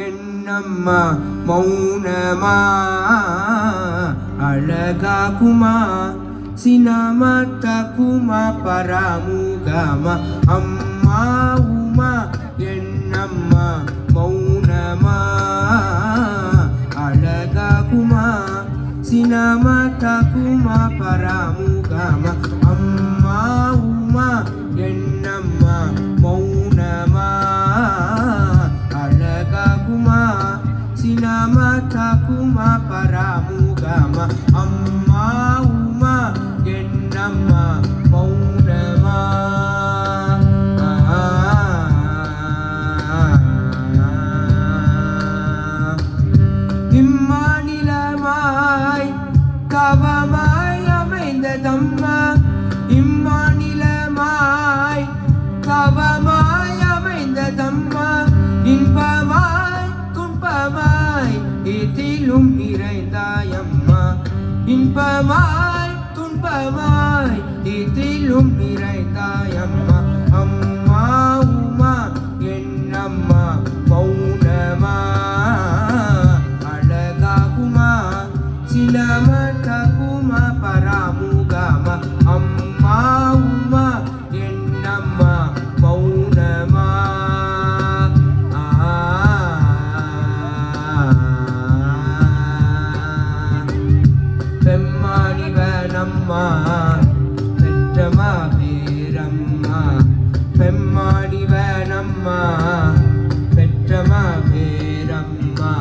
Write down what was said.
என்னம்மா மௌனமா அழகாகுமா சினமா தகுமா பராமுகமா அம்மா உமா என்னம்மா மௌனமா அழகாகுமா சினமா தகுமா பராமுகமா அம்மா உமா என்னம்மா மௌனமா அழகாகுமா சினமா தகுமா பராமுகமா அம்மா உமா என்னம்மா மௌனமா இம்மாநிலமாய் கவமாய் அமைந்ததம்மா இம்மாநிலமாய் கவமாய் அமைந்ததம்மா இன்பமாய் துன்பமாய் இதிலும் நிறைந்தாயம்மா இன்பமாய் துன்பமாய் இதிலும் நிறைந்தாயம்மா அம்மா உமா என்னம்மா மௌனமா அழகாகுமா சினமா தகுமா பராமுகமா அம்மா உமா என்னம்மா மௌனமா பெம்மானி வேணம்மா பெற்றமா பேரம்மா பெம்மானி வேணம்மா பெற்றமா பேரம்மா